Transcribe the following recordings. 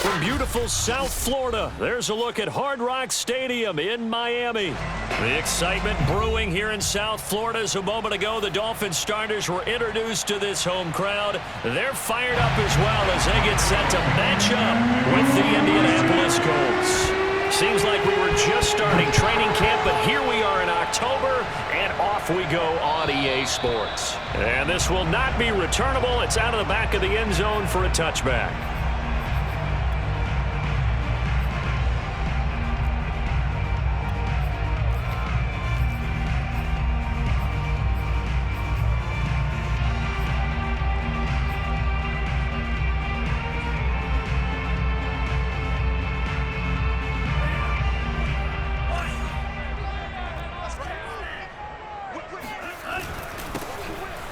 From beautiful South Florida, there's a look at Hard Rock Stadium in Miami. The excitement brewing here in South Florida as a moment ago the Dolphins starters were introduced to this home crowd. They're fired up as well as they get set to match up with the Indianapolis Colts. Seems like we were just starting training camp, but here we are in October, and off we go on EA Sports. And this will not be returnable. It's out of the back of the end zone for a touchback.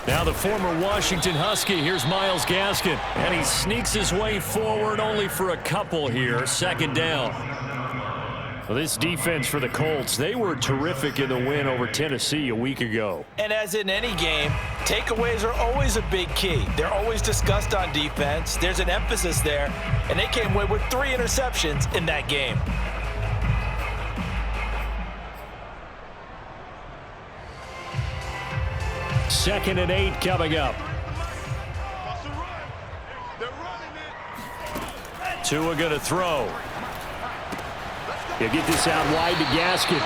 Now the former Washington Husky, here's Myles Gaskin, and he sneaks his way forward only for a couple here, second down. Well, this defense for the Colts, they were terrific in the win over Tennessee a week ago. And as in any game, takeaways are always a big key. They're always discussed on defense. There's an emphasis there, and they came away with 3 interceptions in that game. Second and 8 coming up. Tua going to throw. He'll get this out wide to Gaskin.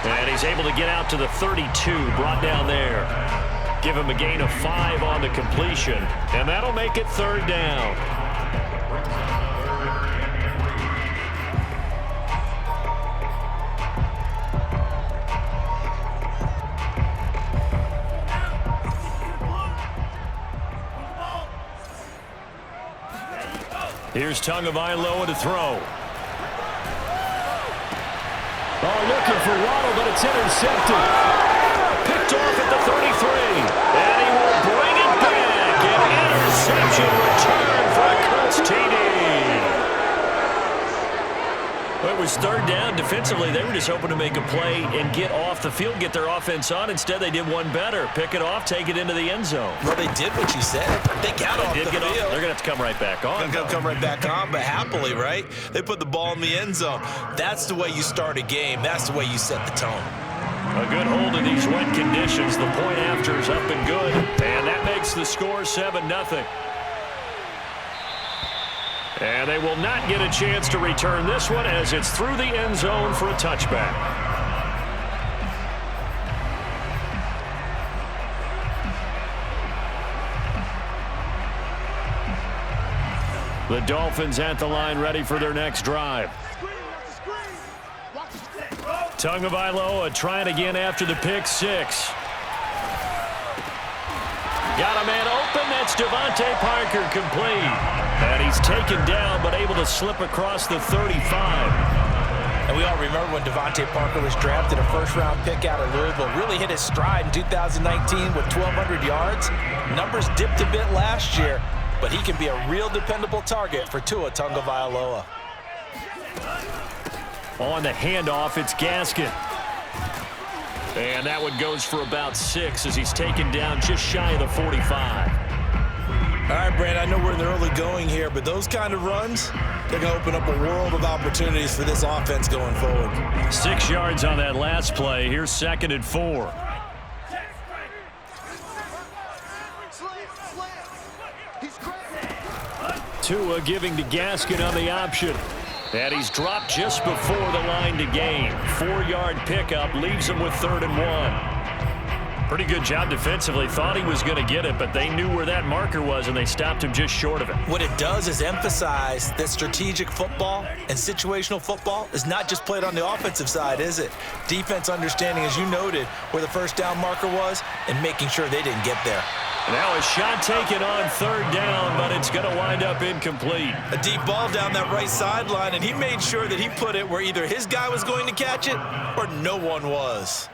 And he's able to get out to the 32, brought down there. Give him a gain of 5 on the completion. And that'll make it third down. Here's Tagovailoa to throw. Oh, looking for Waddle, but it's intercepted. Picked off at the 33. And he will bring it back. An interception return for a Colts TD. Well, it was third down. Defensively, they were just hoping to make a play and get off the field, get their offense on. Instead, they did one better. Pick it off, take it into the end zone. Well, they did what you said. They got off the field. They're going to have to come right back on. They're going to come right back on, but happily, right? They put the ball in the end zone. That's the way you start a game. That's the way you set the tone. A good hold in these wet conditions. The point after is up and good. And that makes the score 7-0. And they will not get a chance to return this one as it's through the end zone for a touchback. The Dolphins at the line ready for their next drive. Tagovailoa trying again after the pick six. Got a man open. That's Devontae Parker complete. And he's taken down but able to slip across the 35. And we all remember when Devontae Parker was drafted, a first-round pick out of Louisville. Really hit his stride in 2019 with 1,200 yards. Numbers dipped a bit last year, but he can be a real dependable target for Tua Tagovailoa. On the handoff, it's Gaskin. And that one goes for about 6 as he's taken down just shy of the 45. All right, Brand, I know we're in the early going here, but those kind of runs, they're going to open up a world of opportunities for this offense going forward. 6 yards on that last play. Here's 2nd and 4. Tua giving to Gaskin on the option. And he's dropped just before the line to gain. 4-yard pickup leaves him with 3rd and 1. Pretty good job defensively. Thought he was going to get it, but they knew where that marker was, and they stopped him just short of it. What it does is emphasize that strategic football and situational football is not just played on the offensive side, is it? Defense understanding, as you noted, where the first down marker was and making sure they didn't get there. Now a shot taken on 3rd down, but it's going to wind up incomplete. A deep ball down that right sideline, and he made sure that he put it where either his guy was going to catch it or no one was.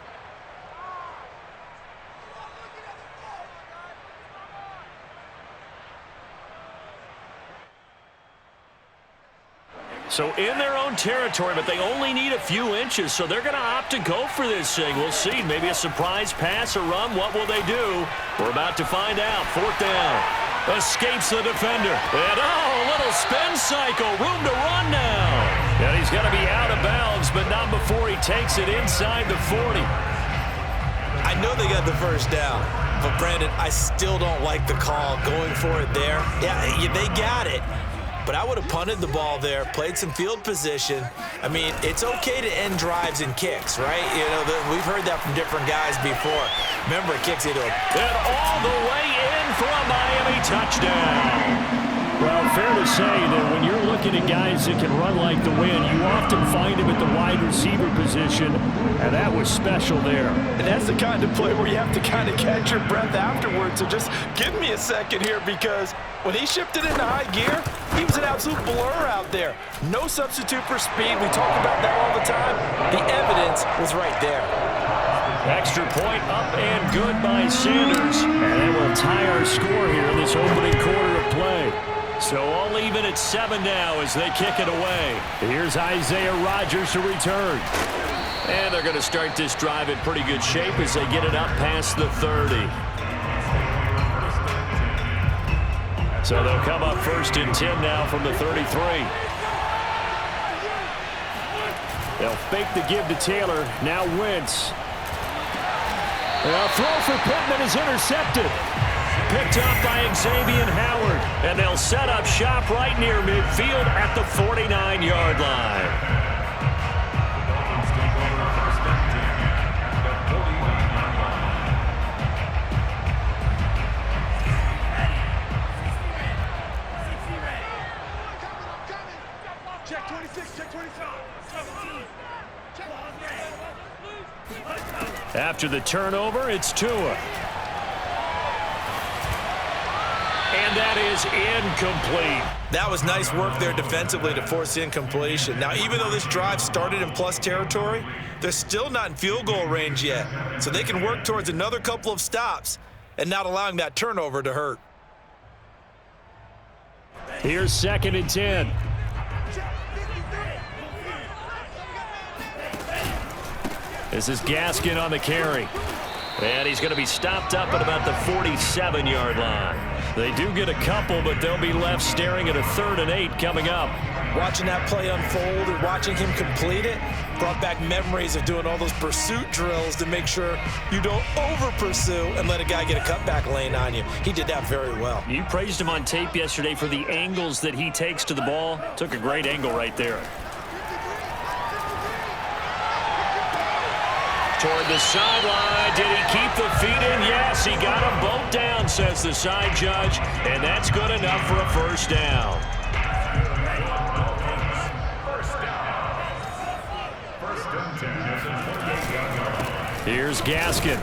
So in their own territory, but they only need a few inches, so they're going to opt to go for this thing. We'll see. Maybe a surprise pass or run. What will they do? We're about to find out. 4th down. Escapes the defender. And, a little spin cycle. Room to run now. And he's going to be out of bounds, but not before he takes it inside the 40. I know they got the first down, but, Brandon, I still don't like the call going for it there. Yeah, they got it. But I would have punted the ball there, played some field position. I mean, it's okay to end drives and kicks, right? You know, we've heard that from different guys before. Remember, it kicks into him. And all the way in for a Miami touchdown. Well, fair to say that when you're looking at guys that can run like the wind, you often find him at the wide receiver position, and that was special there. And that's the kind of play where you have to kind of catch your breath afterwards. So just give me a second here, because when he shifted into high gear, he was an absolute blur out there. No substitute for speed. We talk about that all the time. The evidence was right there. Extra point up and good by Sanders. And that will tie our score here in this opening quarter of play. So all even at 7 now as they kick it away. Here's Isaiah Rodgers to return. And they're going to start this drive in pretty good shape as they get it up past the 30. So they'll come up 1st and 10 now from the 33. They'll fake the give to Taylor. Now Wentz. A throw for Pittman is intercepted. Picked up by Xavier Howard. And they'll set up shop right near midfield at the 49-yard line. Check 26, check 25. After the turnover, it's Tua. And that is incomplete. That was nice work there defensively to force the incompletion. Now, even though this drive started in plus territory, they're still not in field goal range yet. So they can work towards another couple of stops and not allowing that turnover to hurt. Here's 2nd and 10. This is Gaskin on the carry. And he's going to be stopped up at about the 47-yard line. They do get a couple, but they'll be left staring at a 3rd and 8 coming up. Watching that play unfold and watching him complete it brought back memories of doing all those pursuit drills to make sure you don't over-pursue and let a guy get a cutback lane on you. He did that very well. You praised him on tape yesterday for the angles that he takes to the ball. Took a great angle right there. Toward the sideline. Did he keep the feet in? Yes, he got them both down, says the side judge. And that's good enough for a 1st down. Here's Gaskin.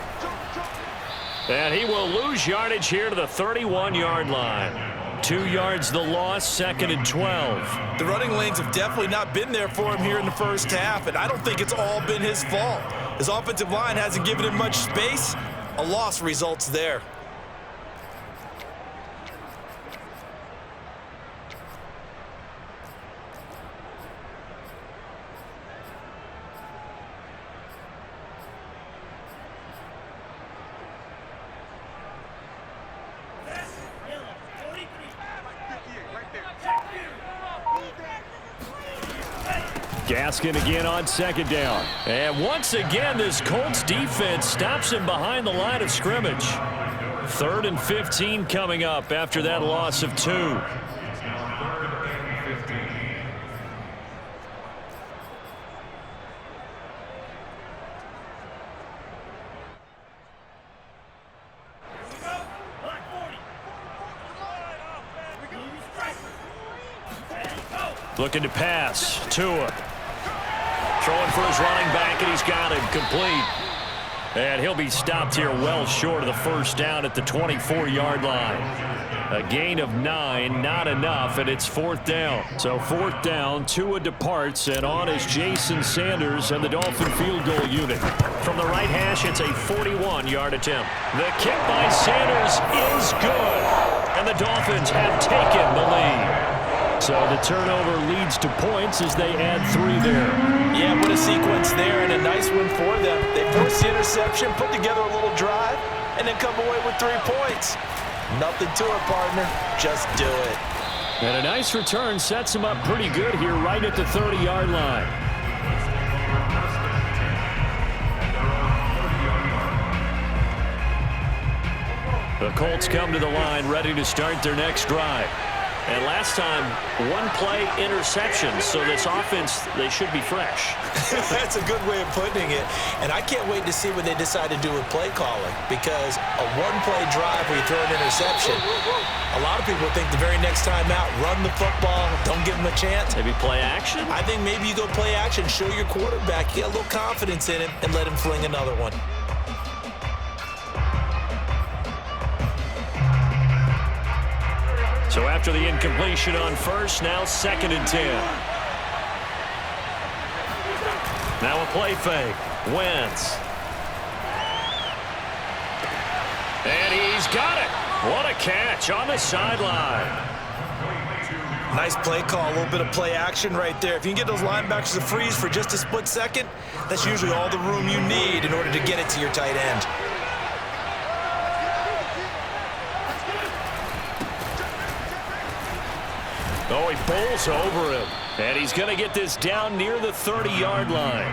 And he will lose yardage here to the 31-yard line. 2 yards the loss, 2nd and 12. The running lanes have definitely not been there for him here in the first half, and I don't think it's all been his fault. His offensive line hasn't given him much space. A loss results there. Gaskin again on 2nd down. And once again, this Colts defense stops him behind the line of scrimmage. 3rd and 15 coming up after that loss of 2. Looking to pass. Tua. Throwing for his running back, and he's got him complete. And he'll be stopped here well short of the 1st down at the 24-yard line. A gain of 9, not enough, and it's 4th down. So 4th down, Tua departs, and on is Jason Sanders and the Dolphin field goal unit. From the right hash, it's a 41-yard attempt. The kick by Sanders is good, and the Dolphins have taken the lead. So the turnover leads to points as they add 3 there. Yeah, what a sequence there, and a nice one for them. They forced the interception, put together a little drive, and then come away with 3 points. Nothing to it, partner. Just do it. And a nice return sets him up pretty good here right at the 30-yard line. The Colts come to the line ready to start their next drive. And last time, one-play interception, so this offense, they should be fresh. That's a good way of putting it. And I can't wait to see what they decide to do with play calling, because a one-play drive where you throw an interception, a lot of people think the very next time out, run the football, don't give them a chance. Maybe play action? I think maybe you go play action, show your quarterback, get a little confidence in him, and let him fling another one. So after the incompletion on first, now 2nd and 10. Now a play fake. Wentz. And he's got it. What a catch on the sideline. Nice play call, a little bit of play action right there. If you can get those linebackers to freeze for just a split second, that's usually all the room you need in order to get it to your tight end. Oh, he bowls over him. And he's going to get this down near the 30-yard line.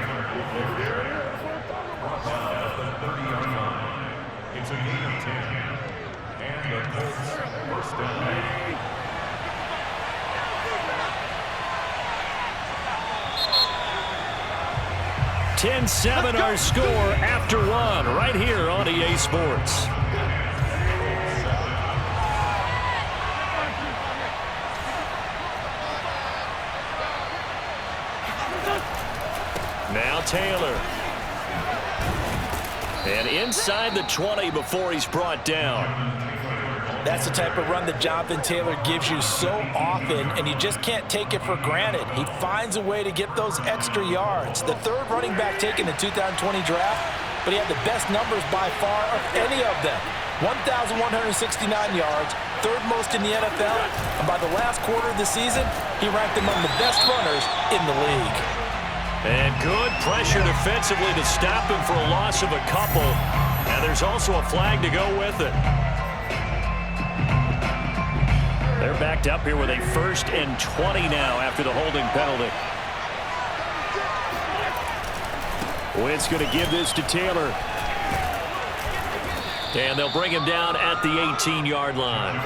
It's a gain of 10. And the Colts first down. 10-7 our score after one right here on EA Sports. Now Taylor. And inside the 20 before he's brought down. That's the type of run that Jonathan Taylor gives you so often, and you just can't take it for granted. He finds a way to get those extra yards. The third running back taken in the 2020 draft, but he had the best numbers by far of any of them. 1,169 yards, third most in the NFL, and by the last quarter of the season, he ranked among the best runners in the league. And good pressure defensively to stop him for a loss of a couple. And there's also a flag to go with it. They're backed up here with a 1st and 20 now after the holding penalty. Wentz going to give this to Taylor. And they'll bring him down at the 18-yard line.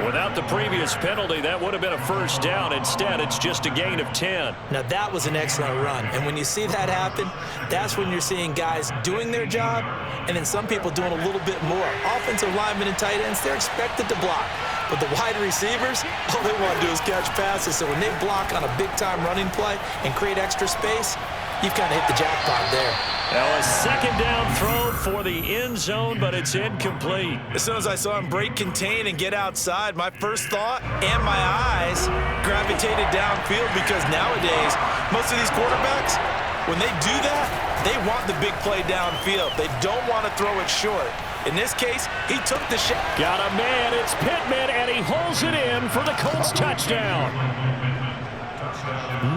Without the previous penalty, that would have been a 1st down. Instead, it's just a gain of 10. Now, that was an excellent run. And when you see that happen, that's when you're seeing guys doing their job and then some people doing a little bit more. Offensive linemen and tight ends, they're expected to block. But the wide receivers, all they want to do is catch passes. So when they block on a big-time running play and create extra space, you've kind of hit the jackpot there. Now a 2nd down throw for the end zone, but it's incomplete. As soon as I saw him break contain and get outside, my first thought and my eyes gravitated downfield, because nowadays, most of these quarterbacks, when they do that, they want the big play downfield. They don't want to throw it short. In this case, he took the shot. Got a man, it's Pittman, and he holds it in for the Colts touchdown.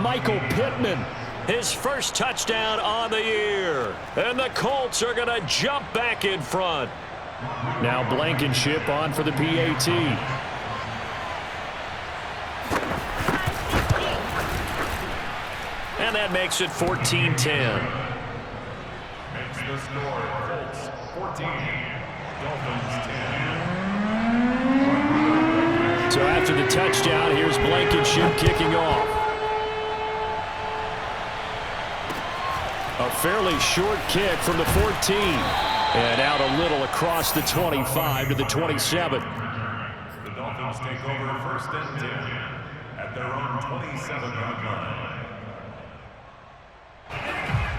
Michael Pittman. His first touchdown on the year. And the Colts are going to jump back in front. Now Blankenship on for the PAT. And that makes it 14-10. Makes the score Colts 14, Dolphins 10. So after the touchdown, here's Blankenship kicking off. A fairly short kick from the 14. And out a little across the 25 to the 27. The Dolphins take over 1st and 10 at their own 27-yard line.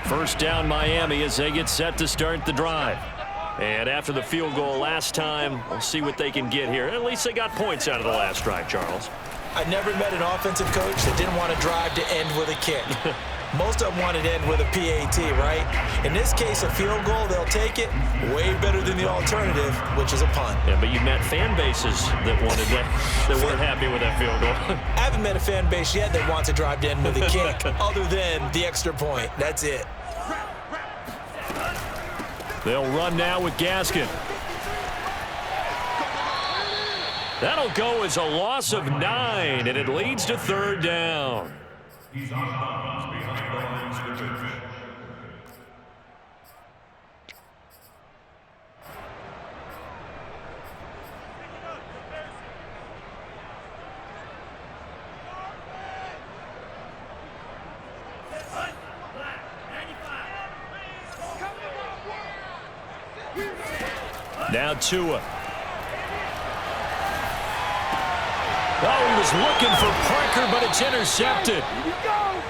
1st down Miami as they get set to start the drive. And after the field goal last time, we'll see what they can get here. At least they got points out of the last drive, Charles. I never met an offensive coach that didn't want to drive to end with a kick. Most of them wanted to end with a PAT, right? In this case, a field goal, they'll take it. Way better than the alternative, which is a punt. Yeah, but you met fan bases that wanted that weren't happy with that field goal. I haven't met a fan base yet that wants to drive to end with a kick, other than the extra point. That's it. They'll run now with Gaskin. That'll go as a loss of 9, and it leads to 3rd down. He's on bounds behind the line of scrimmage. Now Tua. Oh, he was looking for Parker, but it's intercepted.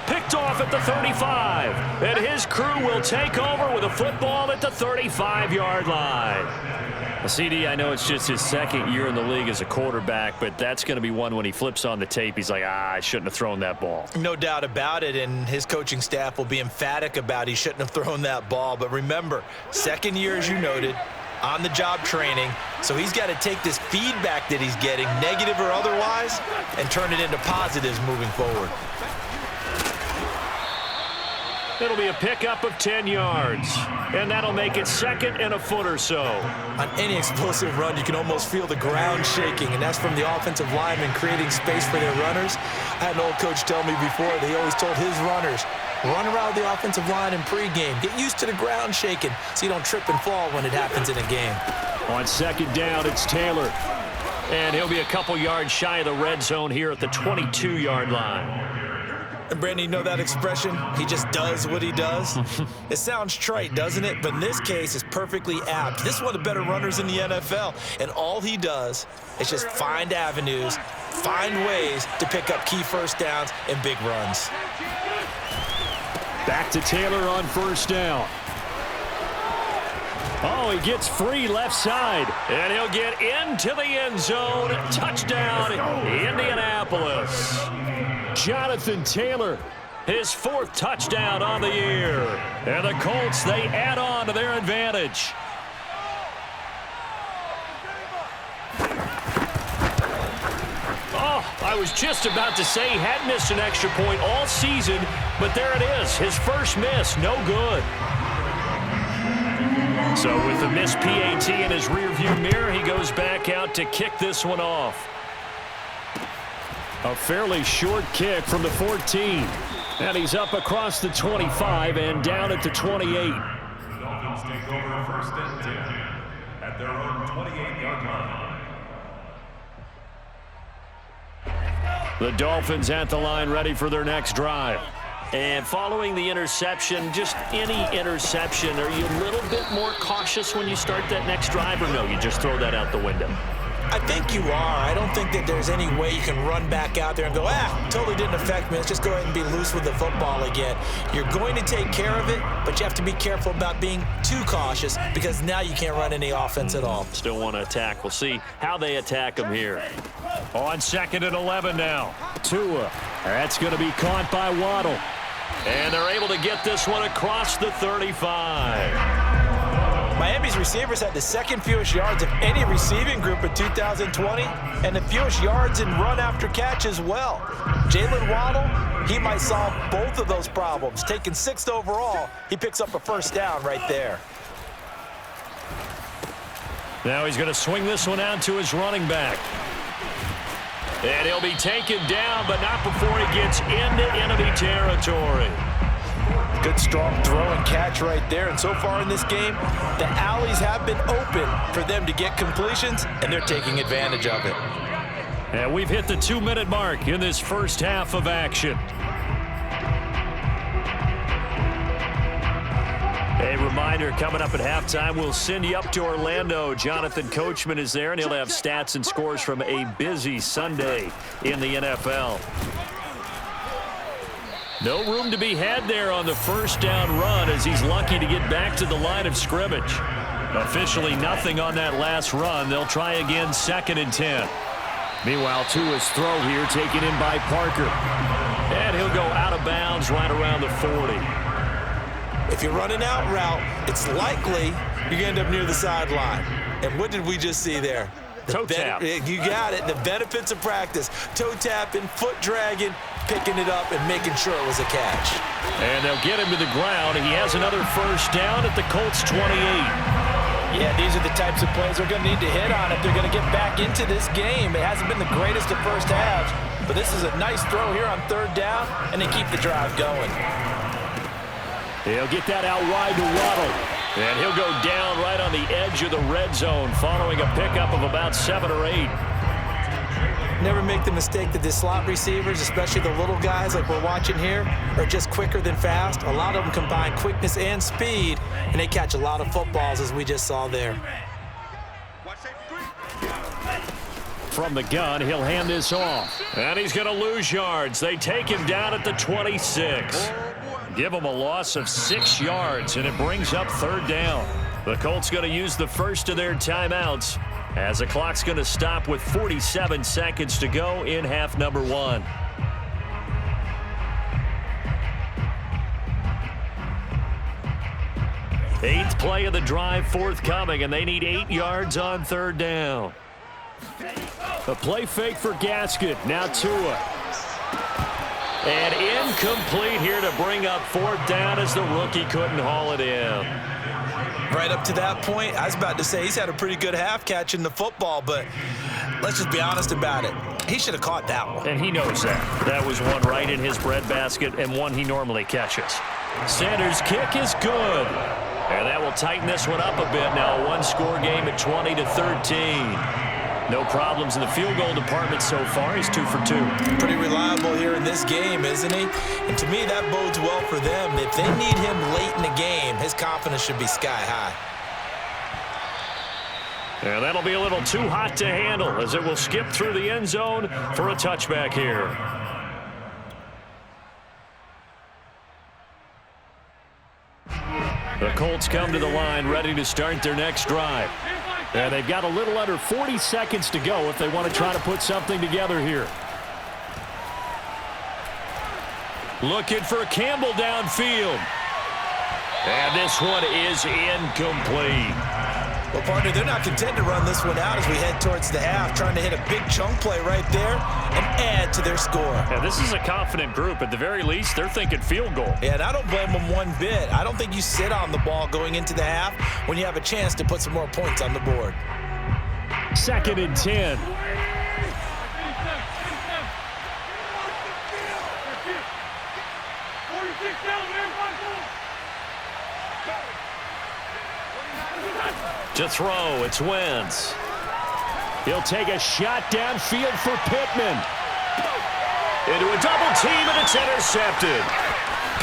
Picked off at the 35. And his crew will take over with a football at the 35-yard line. CD, I know it's just his 2nd year in the league as a quarterback, but that's going to be one when he flips on the tape, he's like, I shouldn't have thrown that ball. No doubt about it, and his coaching staff will be emphatic about he shouldn't have thrown that ball. But remember, 2nd year, as you noted, on-the-job training, so he's got to take this feedback that he's getting, negative or otherwise, and turn it into positives moving forward. It'll be a pickup of 10 yards, and that'll make it 2nd and a foot or so. On any explosive run, you can almost feel the ground shaking, and that's from the offensive linemen creating space for their runners. I had an old coach tell me before, they always told his runners, run around the offensive line in pregame. Get used to the ground shaking so you don't trip and fall when it happens in a game. On 2nd down, it's Taylor. And he'll be a couple yards shy of the red zone here at the 22-yard line. And Brandon, you know that expression? He just does what he does. It sounds trite, doesn't it? But in this case, it's perfectly apt. This is one of the better runners in the NFL. And all he does is just find avenues, find ways to pick up key first downs and big runs. Back to Taylor on 1st down. Oh, he gets free left side. And he'll get into the end zone. Touchdown, Indianapolis. Jonathan Taylor, his 4th touchdown on the year. And the Colts, they add on to their advantage. Oh, I was just about to say he had missed an extra point all season, but there it is, his first miss, no good. So with the missed PAT in his rearview mirror, he goes back out to kick this one off. A fairly short kick from the 14. And he's up across the 25 and down at the 28. The Dolphins take over 1st and 10 at their own 28-yard line. The Dolphins at the line, ready for their next drive. And following the interception, just any interception, are you a little bit more cautious when you start that next drive, or no, you just throw that out the window? I think you are. I don't think that there's any way you can run back out there and go, totally didn't affect me. Let's just go ahead and be loose with the football again. You're going to take care of it, but you have to be careful about being too cautious because now you can't run any offense at all. Still want to attack. We'll see how they attack them here. On 2nd and 11 now. Tua. That's going to be caught by Waddle. And they're able to get this one across the 35. Miami's receivers had the 2nd fewest yards of any receiving group in 2020 and the fewest yards in run after catch as well. Jalen Waddle, he might solve both of those problems. Taking 6th overall, he picks up a 1st down right there. Now he's going to swing this one out to his running back. And he'll be taken down, but not before he gets into enemy territory. Good strong throw and catch right there. And so far in this game, the alleys have been open for them to get completions, and they're taking advantage of it. And we've hit the 2-minute mark in this first half of action. A reminder, coming up at halftime, we'll send you up to Orlando. Jonathan Coachman is there, and he'll have stats and scores from a busy Sunday in the NFL. No room to be had there on the 1st down run as he's lucky to get back to the line of scrimmage. Officially nothing on that last run. They'll try again 2nd and 10. Meanwhile, Tua's throw here taken in by Parker. And he'll go out of bounds right around the 40. If you're running out route, it's likely you're going to end up near the sideline. And what did we just see there? Toe tap. You got it. The benefits of practice. Toe tapping, foot dragging, picking it up, and making sure it was a catch. And they'll get him to the ground. He has another 1st down at the Colts 28. Yeah, these are the types of plays they're going to need to hit on if they're going to get back into this game. It hasn't been the greatest of first halves, but this is a nice throw here on third down, and they keep the drive going. He'll get that out wide to Waddle. And he'll go down right on the edge of the red zone following a pickup of about 7 or 8. Never make the mistake that the slot receivers, especially the little guys like we're watching here, are just quicker than fast. A lot of them combine quickness and speed, and they catch a lot of footballs, as we just saw there. From the gun, he'll hand this off. And he's going to lose yards. They take him down at the 26. Give him a loss of 6 yards, and it brings up third down. The Colts going to use the first of their timeouts as the clock's going to stop with 47 seconds to go in half number 1. Eighth play of the drive forthcoming, and they need 8 yards on third down. A play fake for Gaskin. Now Tua. And incomplete here to bring up fourth down as the rookie couldn't haul it in. Right up to that point, I was about to say he's had a pretty good half catching the football, but let's just be honest about it. He should have caught that one. And he knows that. That was one right in his breadbasket and one he normally catches. Sanders' kick is good. And that will tighten this one up a bit. Now a one-score game at 20-13. No problems in the field goal department so far. He's 2 for 2. Pretty reliable here in this game, isn't he? And to me, that bodes well for them. If they need him late in the game, his confidence should be sky high. And that'll be a little too hot to handle as it will skip through the end zone for a touchback here. The Colts come to the line ready to start their next drive. And they've got a little under 40 seconds to go if they want to try to put something together here. Looking for Campbell downfield. And this one is incomplete. Well, partner, they're not content to run this one out as we head towards the half, trying to hit a big chunk play right there and add to their score. Yeah, this is a confident group. At the very least, they're thinking field goal. Yeah, and I don't blame them one bit. I don't think you sit on the ball going into the half when you have a chance to put some more points on the board. 2nd and 10. To throw, it's Wentz. He'll take a shot downfield for Pittman. Into a double team, and it's intercepted.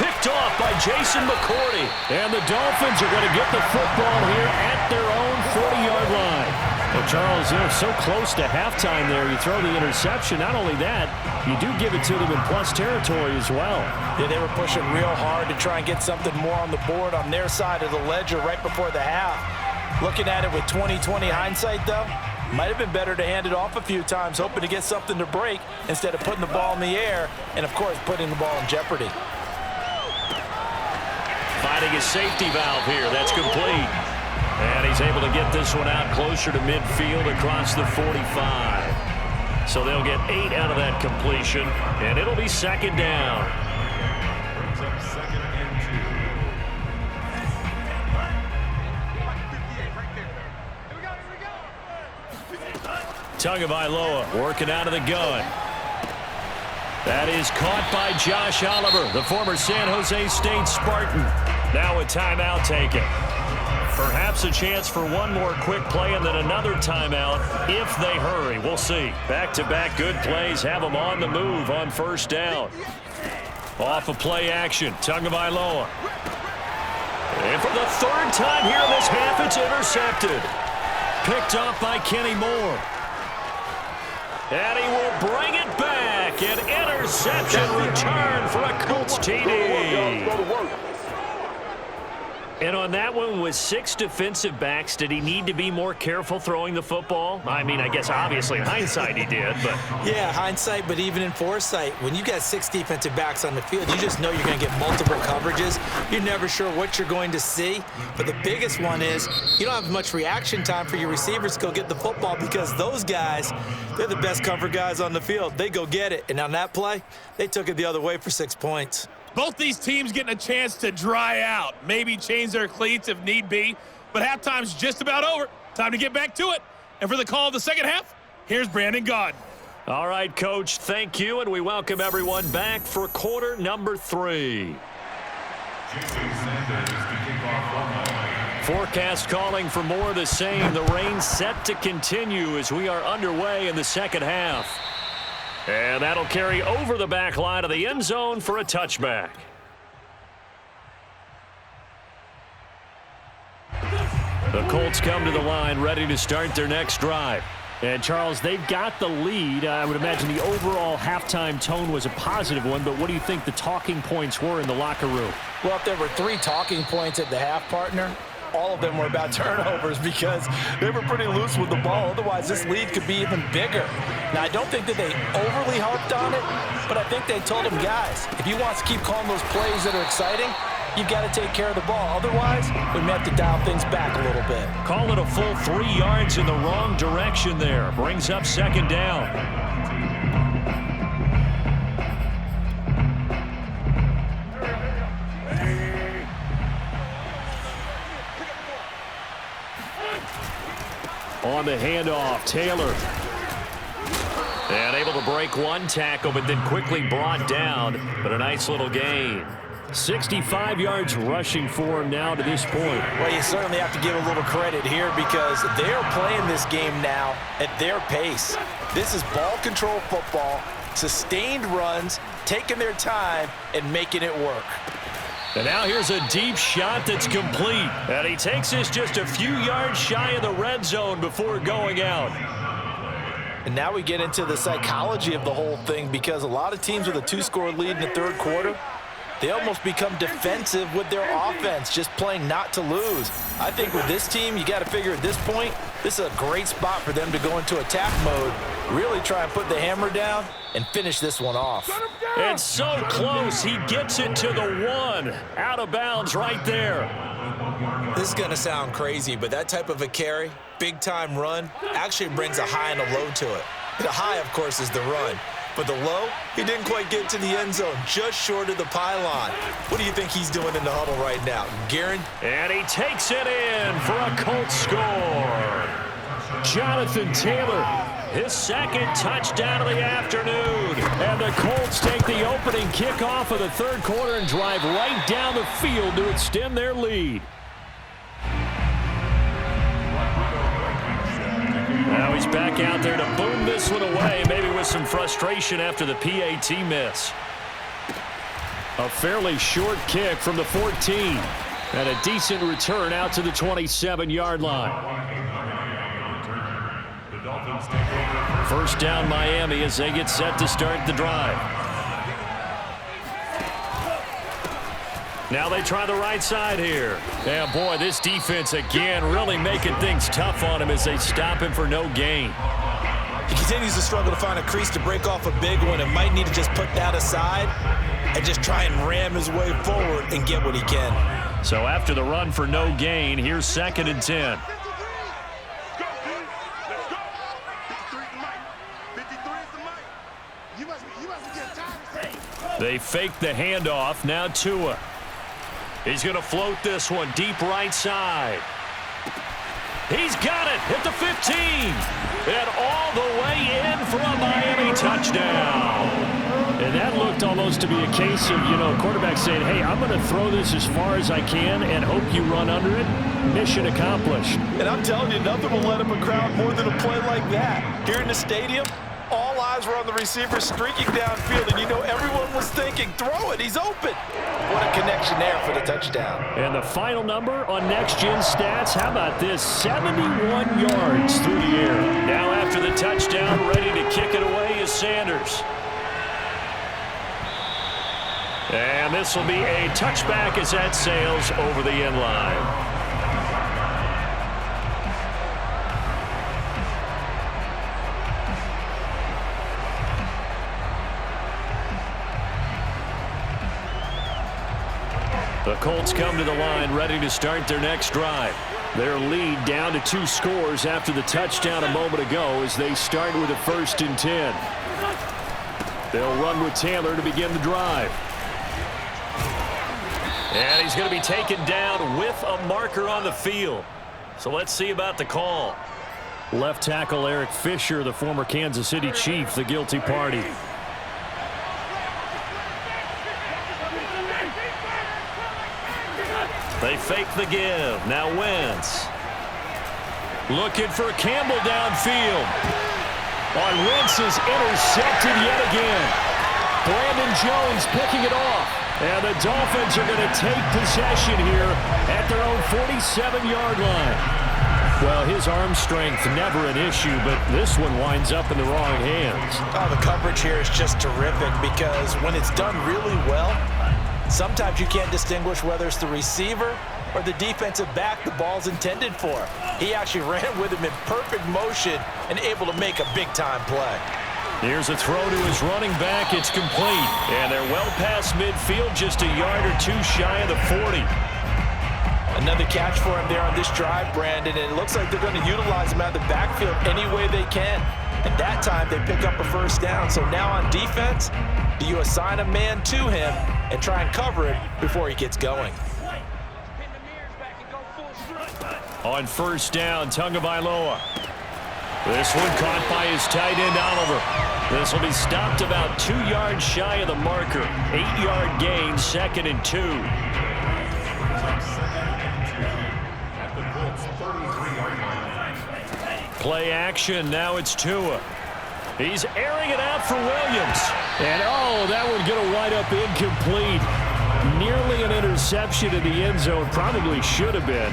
Picked off by Jason McCourty. And the Dolphins are going to get the football here at their own 40-yard line. Well, Charles, so close to halftime there. You throw the interception. Not only that, you do give it to them in plus territory as well. Yeah, they were pushing real hard to try and get something more on the board on their side of the ledger right before the half. Looking at it with 20/20 hindsight, though, might have been better to hand it off a few times, hoping to get something to break instead of putting the ball in the air and, of course, putting the ball in jeopardy. Finding his safety valve here. That's complete. And he's able to get this one out closer to midfield across the 45. So they'll get 8 out of that completion, and it'll be 2nd down. Brings up 2nd and 2. Tagovailoa working out of the gun. That is caught by Josh Oliver, the former San Jose State Spartan. Now a timeout taken. Perhaps a chance for one more quick play and then another timeout if they hurry. We'll see. Back-to-back good plays have them on the move on first down. Off of play action, Tagovailoa. And for the 3rd time here in this half, it's intercepted. Picked off by Kenny Moore. And he will bring it back. An interception return for a Colts TD. And on that one, with 6 defensive backs, did he need to be more careful throwing the football? I mean, I guess obviously in hindsight he did, but... Yeah, hindsight, but even in foresight, when you got 6 defensive backs on the field, you just know you're going to get multiple coverages. You're never sure what you're going to see. But the biggest one is you don't have much reaction time for your receivers to go get the football because those guys, they're the best cover guys on the field. They go get it. And on that play, they took it the other way for 6 points. Both these teams getting a chance to dry out, maybe change their cleats if need be. but halftime's just about over. Time to get back to it. And for the call of the second half, here's Brandon Gaud. All right, Coach, thank you, and we welcome everyone back for quarter number 3. Forecast calling for more of the same. The rain set to continue as we are underway in the second half. And that'll carry over the back line of the end zone for a touchback. The Colts come to the line ready to start their next drive. And, Charles, they've got the lead. I would imagine the overall halftime tone was a positive one, but what do you think the talking points were in the locker room? Well, if there were 3 talking points at the half, partner, all of them were about turnovers because they were pretty loose with the ball. Otherwise, this lead could be even bigger. Now, I don't think that they overly harped on it, but I think they told them, guys, if you want to keep calling those plays that are exciting, you've got to take care of the ball. Otherwise, we may have to dial things back a little bit. Call it a full 3 yards in the wrong direction there. Brings up second down. On the handoff, Taylor. And able to break one tackle, but then quickly brought down. But a nice little gain. 65 yards rushing for him now to this point. Well, you certainly have to give a little credit here because they're playing this game now at their pace. This is ball control football, sustained runs, taking their time, and making it work. And now here's a deep shot that's complete. And he takes this just a few yards shy of the red zone before going out. And now we get into the psychology of the whole thing because a lot of teams with a 2-score lead in the third quarter, they almost become defensive with their offense, just playing not to lose. I think with this team, you got to figure at this point, this is a great spot for them to go into attack mode, really try and put the hammer down and finish this one off. It's so close. He gets it to the 1. Out of bounds right there. This is going to sound crazy, but that type of a carry, big-time run, actually brings a high and a low to it. The high, of course, is the run. But the low, he didn't quite get to the end zone, just short of the pylon. What do you think he's doing in the huddle right now, Garen? And he takes it in for a Colts score. Jonathan Taylor, his second touchdown of the afternoon. And the Colts take the opening kickoff of the third quarter and drive right down the field to extend their lead. Now he's back out there to boom this one away, maybe with some frustration after the PAT miss. A fairly short kick from the 14. And a decent return out to the 27-yard line. First down Miami as they get set to start the drive. Now they try the right side here. And boy, this defense again really making things tough on him as they stop him for no gain. He continues to struggle to find a crease to break off a big one and might need to just put that aside and just try and ram his way forward and get what he can. So after the run for no gain, here's 2nd and 10. They fake the handoff. Now Tua. He's going to float this one deep right side. He's got it at the 15. And all the way in for a Miami touchdown. And that looked almost to be a case of, quarterback saying, hey, I'm going to throw this as far as I can and hope you run under it. Mission accomplished. And I'm telling you, nothing will let up a crowd more than a play like that. Here in the stadium, all eyes were on the receiver streaking downfield, and everyone was thinking, throw it, he's open. What a connection there for the touchdown. And the final number on Next Gen Stats, how about this? 71 yards through the air. Now after the touchdown, ready to kick it away is Sanders. And this will be a touchback as that sails over the end line. The Colts come to the line ready to start their next drive. Their lead down to 2 scores after the touchdown a moment ago as they start with a 1st and 10. They'll run with Taylor to begin the drive. And he's going to be taken down with a marker on the field. So let's see about the call. Left tackle Eric Fisher, the former Kansas City Chief, the guilty party. They fake the give. Now Wentz. Looking for Campbell downfield. On Wentz is intercepted yet again. Brandon Jones picking it off. And the Dolphins are going to take possession here at their own 47-yard line. Well, his arm strength never an issue, but this one winds up in the wrong hands. Oh, the coverage here is just terrific because when it's done really well, sometimes you can't distinguish whether it's the receiver or the defensive back the ball's intended for. He actually ran with him in perfect motion and able to make a big-time play. Here's a throw to his running back. It's complete. And they're well past midfield, just a yard or two shy of the 40. Another catch for him there on this drive, Brandon, and it looks like they're going to utilize him out of the backfield any way they can. And that time, they pick up a first down. So now on defense, do you assign a man to him and try and cover it before he gets going? On first down, Tagovailoa. This one caught by his tight end, Oliver. This will be stopped about 2 yards shy of the marker. 8-yard gain, 2nd and 2. Play action, now it's Tua. He's airing it out for Williams. And oh, that one going to wind up incomplete. Nearly an interception in the end zone, probably should have been.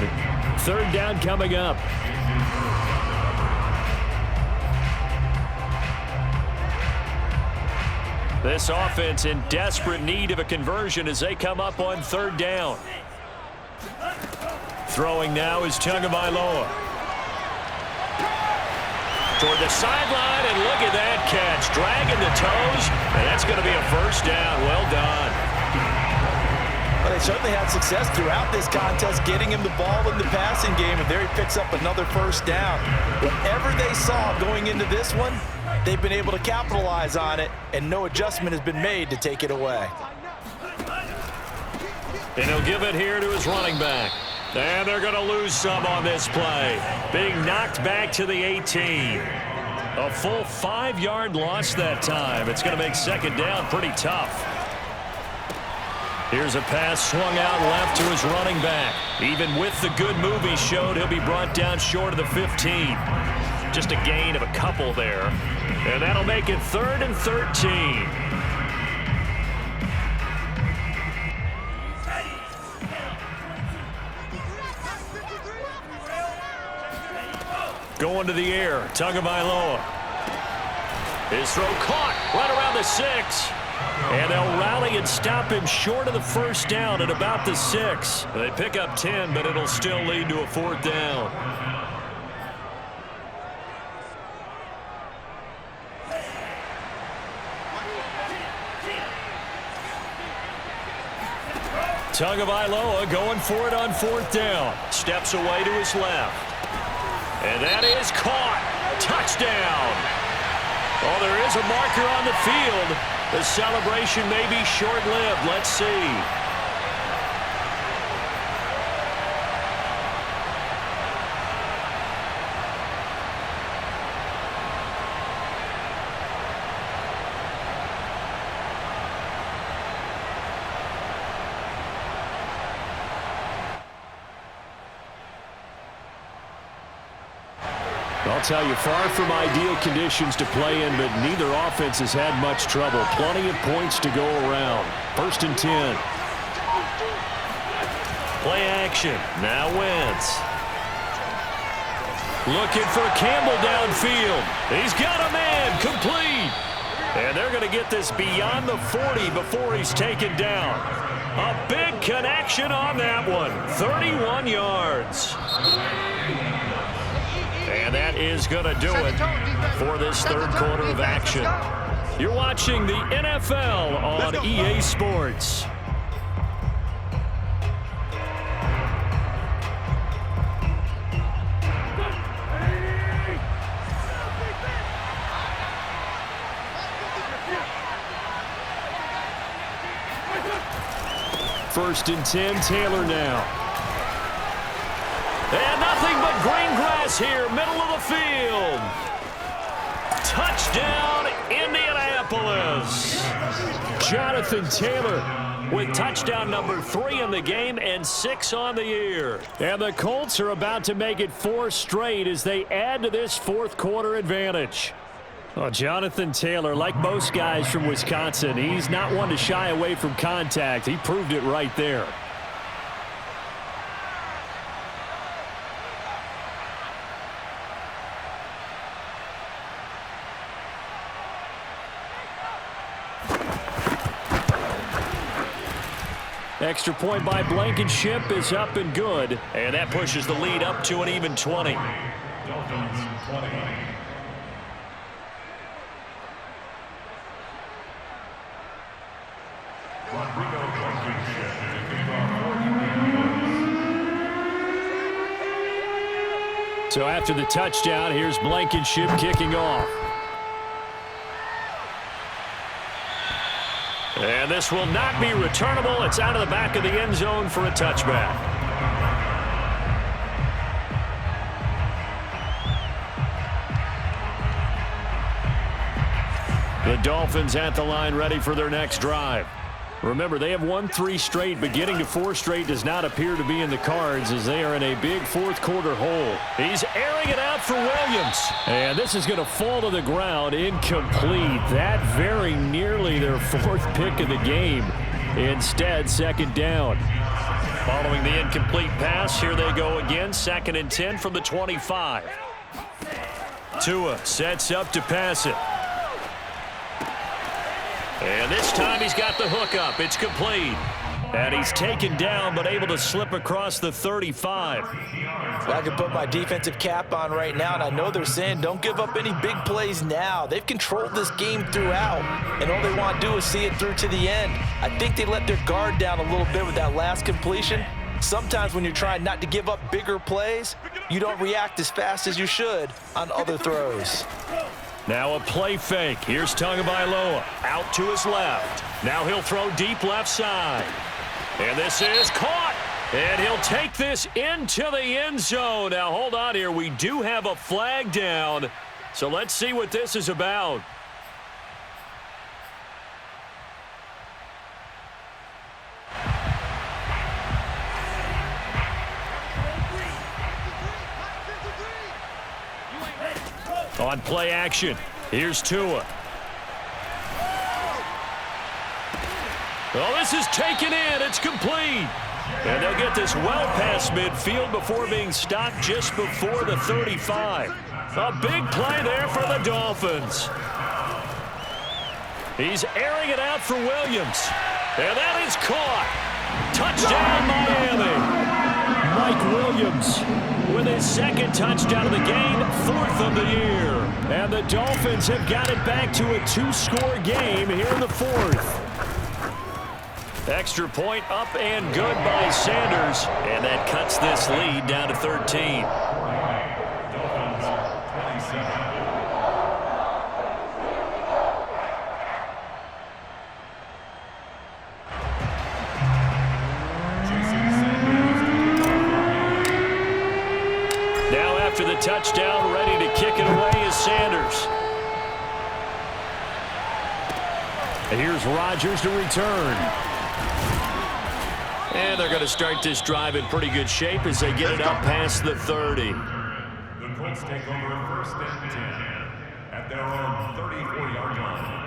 3rd down coming up. This offense in desperate need of a conversion as they come up on 3rd down. Throwing now is Tagovailoa. Toward the sideline, and look at that catch. Dragging the toes, and that's going to be a first down. Well done. Well, they certainly had success throughout this contest, getting him the ball in the passing game, and there he picks up another first down. Whatever they saw going into this one, they've been able to capitalize on it, and no adjustment has been made to take it away. And he'll give it here to his running back. And they're going to lose some on this play. Being knocked back to the 18. A full 5-yard loss that time. It's going to make 2nd down pretty tough. Here's a pass swung out left to his running back. Even with the good move he showed, he'll be brought down short of the 15. Just a gain of a couple there. And that'll make it 3rd and 13. Going to the air, Tagovailoa. His throw caught right around the 6. And they'll rally and stop him short of the first down at about the 6. They pick up 10, but it'll still lead to a 4th down. Tagovailoa going for it on 4th down. Steps away to his left. And that is caught. Touchdown. Oh, there is a marker on the field. The celebration may be short-lived. Let's see. I'll tell you, far from ideal conditions to play in, but neither offense has had much trouble. Plenty of points to go around. 1st and 10. Play action. Now Wentz. Looking for Campbell downfield. He's got a man. Complete. And they're going to get this beyond the 40 before he's taken down. A big connection on that one. 31 yards. And that is going to do it for this 3rd quarter of action. You're watching the NFL on EA Sports. First and 10, Taylor now. And nothing. Nothing but green grass here, middle of the field. Touchdown, Indianapolis. Jonathan Taylor with touchdown number 3 in the game and 6 on the year. And the Colts are about to make it 4 straight as they add to this fourth quarter advantage. Well, Jonathan Taylor, like most guys from Wisconsin, he's not one to shy away from contact. He proved it right there. Extra point by Blankenship is up and good. And that pushes the lead up to an even 20. Dolphins 20. Rodrigo Blankenship to kick off for So after the touchdown, here's Blankenship kicking off. And this will not be returnable. It's out of the back of the end zone for a touchback. The Dolphins at the line ready for their next drive. Remember, they have won 3 straight, but getting to 4 straight does not appear to be in the cards as they are in a big fourth quarter hole. He's airing it out for Williams. And this is going to fall to the ground incomplete. That very nearly their 4th pick of the game. Instead, second down. Following the incomplete pass, here they go again. 2nd and 10 from the 25. Tua sets up to pass it. And this time he's got the hook up. It's complete. And he's taken down but able to slip across the 35. Well, I can put my defensive cap on right now, and I know they're saying don't give up any big plays now. They've controlled this game throughout, and all they want to do is see it through to the end. I think they let their guard down a little bit with that last completion. Sometimes when you're trying not to give up bigger plays, you don't react as fast as you should on other throws. Now a play fake. Here's Tagovailoa out to his left. Now he'll throw deep left side. And this is caught. And he'll take this into the end zone. Now hold on here. We do have a flag down. So let's see what this is about. On play action, here's Tua. Oh, this is taken in. It's complete. And they'll get this well past midfield before being stopped just before the 35. A big play there for the Dolphins. He's airing it out for Williams. And that is caught. Touchdown, Miami. Mike Williams with his 2nd touchdown of the game, 4th of the year. And the Dolphins have got it back to a 2-score game here in the 4th. Extra point up and good by Sanders. And that cuts this lead down to 13. Dolphins 27. After the touchdown, ready to kick it away is Sanders. And here's Rodgers to return. And they're going to start this drive in pretty good shape as they get it up past the 30. The Colts take over 1st and 10 at their own 34-yard line.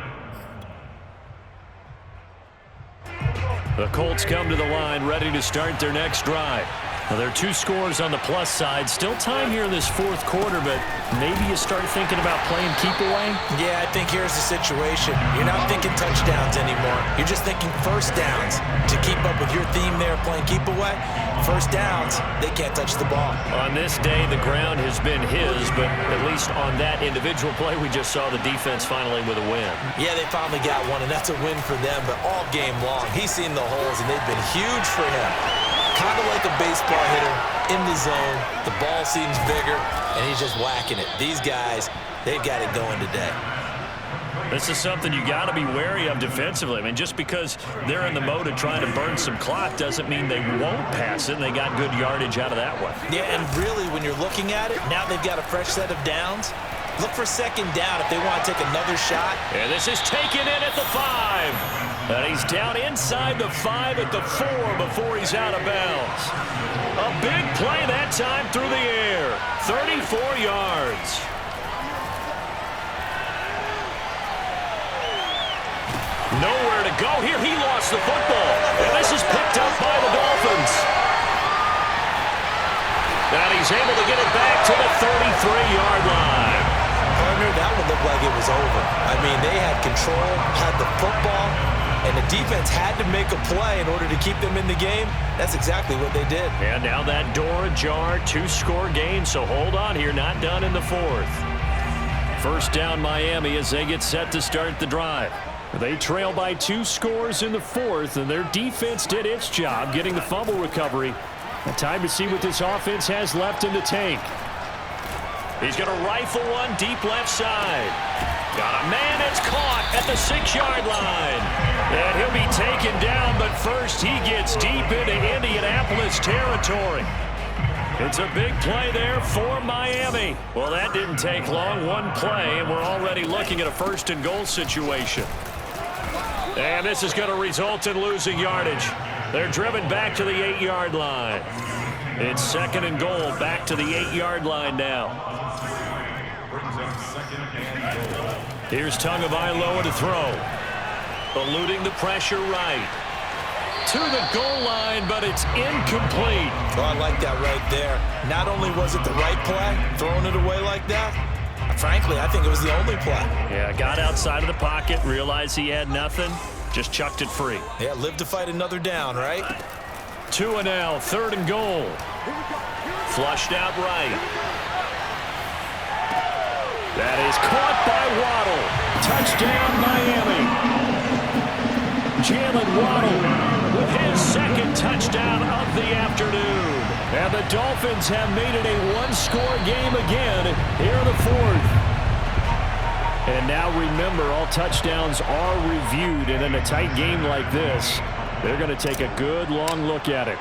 The Colts come to the line ready to start their next drive. Now, there are 2 scores on the plus side. Still time here in this 4th quarter, but maybe you start thinking about playing keep away? Yeah, I think here's the situation. You're not thinking touchdowns anymore. You're just thinking first downs. To keep up with your theme there, playing keep away, first downs, they can't touch the ball. On this day, the ground has been his, but at least on that individual play, we just saw the defense finally with a win. Yeah, they finally got one, and that's a win for them, but all game long, he's seen the holes, and they've been huge for him. Kind of like a baseball hitter in the zone. The ball seems bigger, and he's just whacking it. These guys, they've got it going today. This is something you got to be wary of defensively. I mean, just because they're in the mode of trying to burn some clock doesn't mean they won't pass it, and they got good yardage out of that one. Yeah, and really, when you're looking at it, now they've got a fresh set of downs. Look for second down if they want to take another shot. And this is taken in at the 5. And he's down inside the 5 at the 4 before he's out of bounds. A big play that time through the air. 34 yards. Nowhere to go here. He lost the football. And this is picked up by the Dolphins. And he's able to get it back to the 33-yard line. Partner, that would look like it was over. I mean, they had control, had the football, and the defense had to make a play in order to keep them in the game. That's exactly what they did. And now that door ajar, 2-score game, so hold on here, not done in the 4th. First down Miami as they get set to start the drive. They trail by 2 scores in the 4th, and their defense did its job getting the fumble recovery. Time to see what this offense has left in the tank. He's going to rifle one deep left side. Got a man that's caught at the 6-yard line. And he'll be taken down, but first he gets deep into Indianapolis territory. It's a big play there for Miami. Well, that didn't take long. One play, and we're already looking at a 1st and goal situation. And this is going to result in losing yardage. They're driven back to the 8-yard line. It's 2nd and goal, back to the 8-yard line now. Here's Tagovailoa to throw. Eluding the pressure right. To the goal line, but it's incomplete. Oh, I like that right there. Not only was it the right play, throwing it away like that, frankly, I think it was the only play. Yeah, got outside of the pocket, realized he had nothing, just chucked it free. Yeah, live to fight another down, right? 2 and now, 3rd and goal. Flushed out right. That is caught by Waddle. Touchdown, Miami. Jalen Waddle with his 2nd touchdown of the afternoon. And the Dolphins have made it a 1-score game again here in the 4th. And now remember, all touchdowns are reviewed, and in a tight game like this, they're going to take a good long look at it.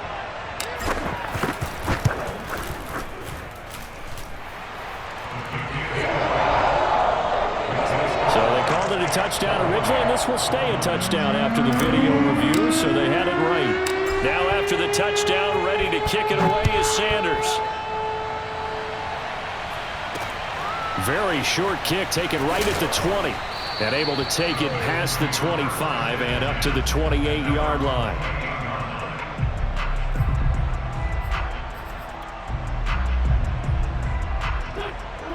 So they called it a touchdown originally, and this will stay a touchdown after the video review, so they had it right. Now after the touchdown, ready to kick it away is Sanders. Very short kick, taken right at the 20. And able to take it past the 25 and up to the 28-yard line.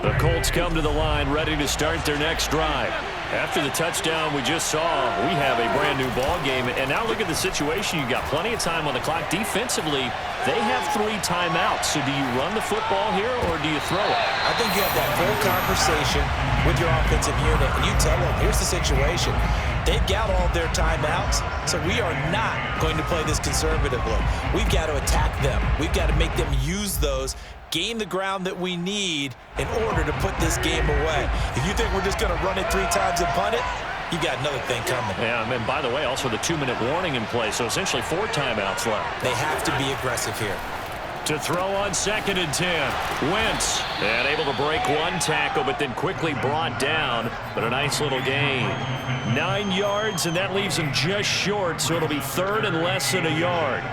The Colts come to the line, ready to start their next drive. After the touchdown we just saw, we have a brand new ball game. And now look at the situation. You've got plenty of time on the clock. Defensively, they have 3 timeouts. So do you run the football here or do you throw it? I think you have that full conversation with your offensive unit, and you tell them, here's the situation. They've got all their timeouts, so we are not going to play this conservatively. We've got to attack them. We've got to make them use those, gain the ground that we need in order to put this game away. If you think we're just going to run it 3 times and punt it, you got another thing coming. Yeah, and by the way, also the 2-minute warning in play, so essentially 4 timeouts left. They have to be aggressive here. To throw on 2nd and 10. Wentz, and able to break one tackle, but then quickly brought down. But a nice little gain. 9 yards, and that leaves him just short, so it'll be 3rd and less than a yard.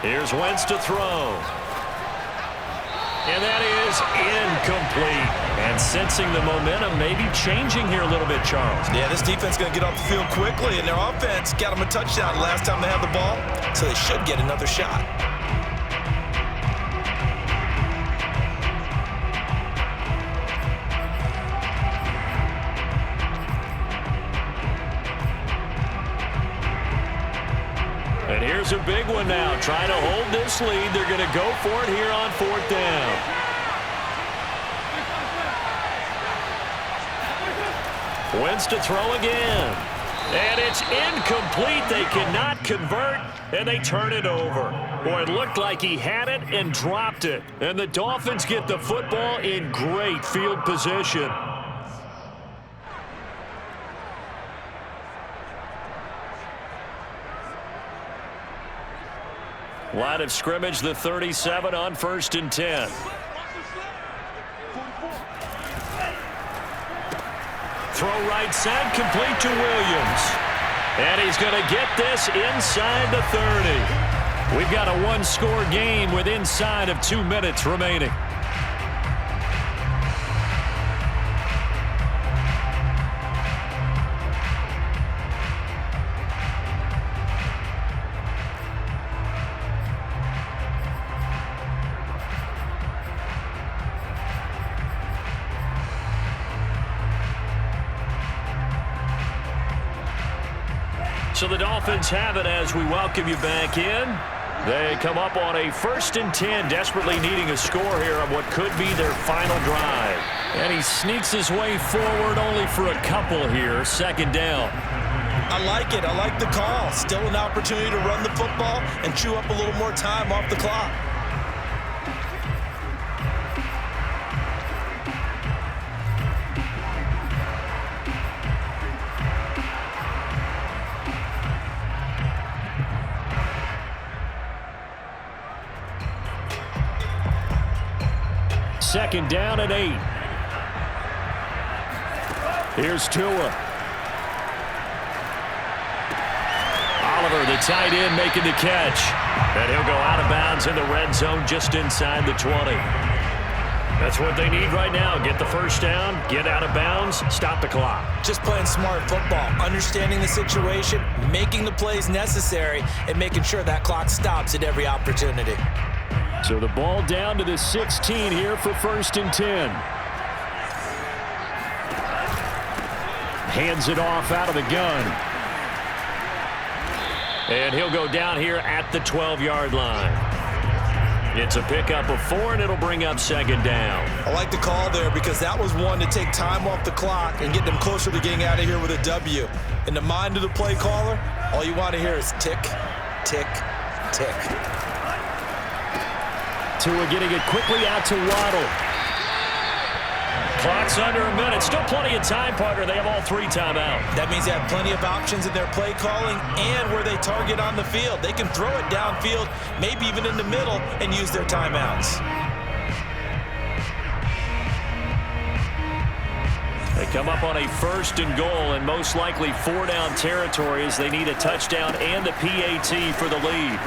Here's Wentz to throw. And that is incomplete. And sensing the momentum maybe changing here a little bit, Charles. Yeah, this defense is going to get off the field quickly, and their offense got them a touchdown last time they had the ball, so they should get another shot. And here's a big one now. Trying to hold this lead. They're going to go for it here on 4th down. Wins to throw again. And it's incomplete. They cannot convert, and they turn it over. Boy, it looked like he had it and dropped it. And the Dolphins get the football in great field position. Line of scrimmage, the 37 on 1st and 10. Throw right side, complete to Williams. And he's going to get this inside the 30. We've got a one-score game with inside of 2 minutes remaining. So the Dolphins have it as we welcome you back in. They come up on a 1st and 10, desperately needing a score here on what could be their final drive. And he sneaks his way forward only for a couple here, 2nd down. I like it. I like the call. Still an opportunity to run the football and chew up a little more time off the clock. Second down and 8. Here's Tua. Oliver, the tight end, making the catch. And he'll go out of bounds in the red zone just inside the 20. That's what they need right now. Get the first down, get out of bounds, stop the clock. Just playing smart football, understanding the situation, making the plays necessary, and making sure that clock stops at every opportunity. So the ball down to the 16 here for 1st and 10. Hands it off out of the gun. And he'll go down here at the 12-yard line. It's a pickup of 4, and it'll bring up 2nd down. I like the call there because that was one to take time off the clock and get them closer to getting out of here with a W. In the mind of the play caller, all you want to hear is tick, tick, tick. Tua getting it quickly out to Waddle. Clock's under a minute. Still plenty of time, partner. They have all 3 timeouts. That means they have plenty of options in their play calling and where they target on the field. They can throw it downfield, maybe even in the middle, and use their timeouts. They come up on a 1st and goal, and most likely 4-down territory as they need a touchdown and a PAT for the lead.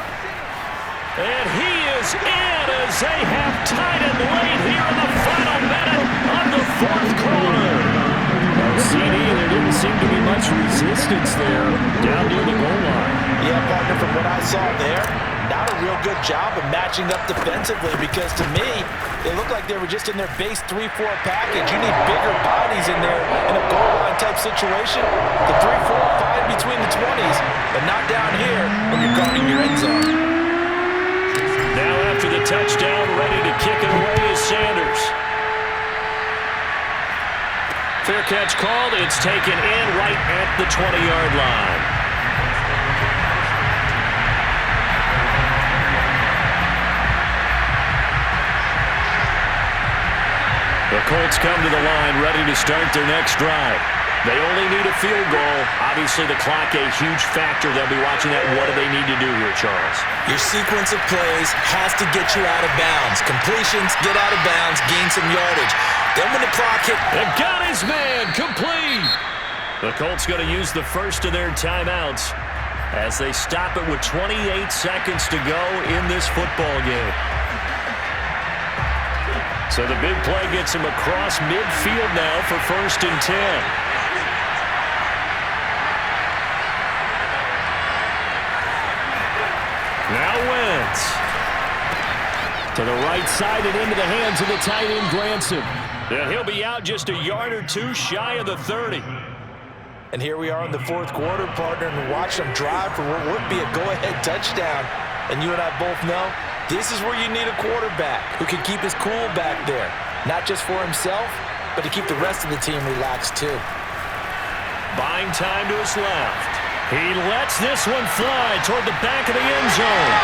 And he is in as they have tied it late here in the final minute of the 4th quarter. CD, there didn't seem to be much resistance there down near the goal line. Yeah, partner, from what I saw there, not a real good job of matching up defensively because to me, they looked like they were just in their base 3-4 package. You need bigger bodies in there in a goal line type situation. The 3-4 fine between the 20s, but not down here when you're guarding your end zone. Now after the touchdown, ready to kick it away is Sanders. Fair catch called. It's taken in right at the 20-yard line. The Colts come to the line ready to start their next drive. They only need a field goal. Obviously, the clock a huge factor. They'll be watching that. What do they need to do here, Charles? Your sequence of plays has to get you out of bounds. Completions, get out of bounds, gain some yardage. Then when the clock hits... They've got his man, complete! The Colts going to use the first of their timeouts as they stop it with 28 seconds to go in this football game. So the big play gets him across midfield now for 1st and 10. Now Wentz. To the right side and into the hands of the tight end, Granson. And he'll be out just a yard or 2 shy of the 30. And here we are in the 4th quarter, partner, and watch them drive for what would be a go-ahead touchdown. And you and I both know this is where you need a quarterback who can keep his cool back there. Not just for himself, but to keep the rest of the team relaxed too. Buying time to his left. He lets this one fly toward the back of the end zone.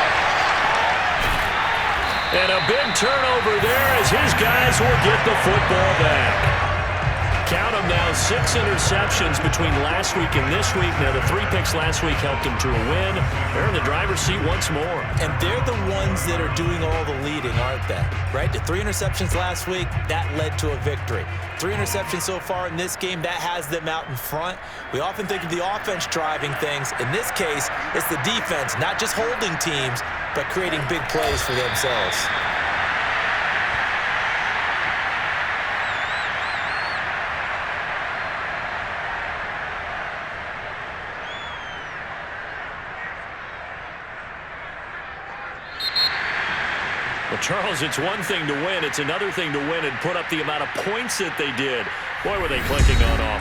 And a big turnover there as his guys will get the football back. Count them now, 6 interceptions between last week and this week. Now, the 3 picks last week helped them to a win. They're in the driver's seat once more. And they're the ones that are doing all the leading, aren't they? Right? The 3 interceptions last week, that led to a victory. 3 interceptions so far in this game, that has them out in front. We often think of the offense driving things. In this case, it's the defense, not just holding teams, but creating big plays for themselves. Well, Charles, it's one thing to win. It's another thing to win and put up the amount of points that they did. Boy, were they clicking on offense.